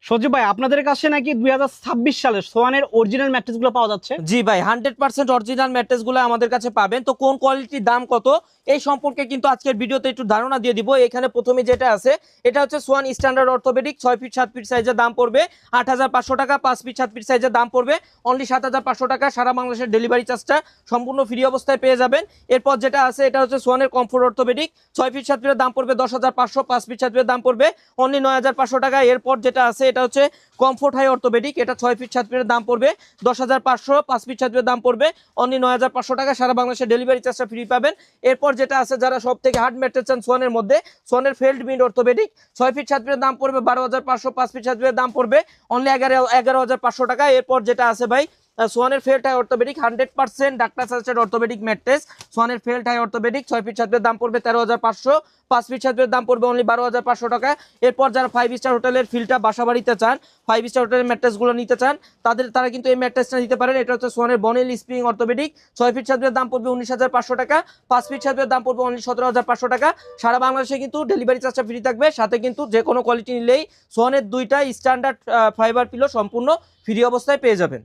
সজীব ভাই, আপনাদের কাছে নাকি 2026 সালের সোয়ানের অরিজিনাল ম্যাট্রেসগুলো পাওয়া যাচ্ছে? জি ভাই, 100% অরিজিনাল ম্যাট্রেসগুলো আমাদের কাছে পাবেন। তো কোন কোয়ালিটির দাম কত এই সম্পর্কে কিন্তু আজকের ভিডিওতে একটু ধারণা দিয়ে দিব। এখানে প্রথমে যেটা আছে এটা হচ্ছে swan standard orthopaedic 6 feet 7 feet সাইজের দাম পড়বে 8500 টাকা। 5 ফিট 7 ফিট সাইজের দাম পড়বে অনলি 7500 টাকা। সারা বাংলাদেশের ডেলিভারি চার্জটা সম্পূর্ণ ফ্রি অবস্থায় পেয়ে যাবেন। এরপর যেটা আছে এটা হচ্ছে সোয়ানের কমফোর্ট অর্থোপেডিক 6 ফিট 7 ফিটের দাম পড়বে 10500। 5 ফিট 7 ফিটের দাম পড়বে অনলি 9500 টাকা। এরপর যেটা আছে এটা হচ্ছে কমফোর্ট হাই অর্থোপেডিক, এটা 6 ফিট 7 ফিটের দাম পড়বে 10500। 5 ফিট 7 ফিটের দাম পড়বে অনলি 9500 টাকা। সারা বাংলাদেশের ডেলিভারি চার্জটা ফ্রি পাবেন। এরপর যেটা আছে যারা সব থেকে হার্ড ম্যাট্রেস চান সোয়ানের মধ্যে, সোয়ানের ফেল্ড মিড অর্থোপেডিক 6 ফিট 7 ফিটের দাম পড়বে 12500। 5 ফিট 7 ফিটের দাম পড়বে অনলি 11500 টাকা। এরপর যেটা আছে ভাই সোয়ানের ফেল্ড হাই অর্থোপেডিক 100% ডাক্তার সাজেস্টেড অর্থোপেডিক ম্যাট্রেস, সোয়ানের ফেল্ড হাই অর্থোপেডিক 6 ফিট 7 ফিটের দাম পড়বে 13500। 5 ফিট 7 ফিটের দাম পড়বে অনলি 12500 টাকা। এরপর যারা 5 স্টার হোটেলের ফিল্ডটা বাসা বাড়িতে চান, 5 স্টার হোটেলের ম্যাট্রেসগুলো নিতে চান, তারা কিন্তু এই ম্যাট্রেসটা নিতে পারেন। এটা হচ্ছে সোয়ানের বনেল স্প্রিং অর্থোপেডিক 6 ফিট 7 ফিটের দাম পড়বে 19500 টাকা। 5 ফিট 7 ফিটের দাম পড়বে অনলি 17500 টাকা। সারা বাংলাদেশে কিন্তু ডেলিভারি চার্জটা ফ্রি থাকবে। সাথে কিন্তু যে কোনো কোয়ালিটি নিলেই সোয়ানের দুইটা স্ট্যান্ডার্ড ফাইবার পিলো সম্পূর্ণ ফ্রি অবস্থায় পেয়ে যাবেন।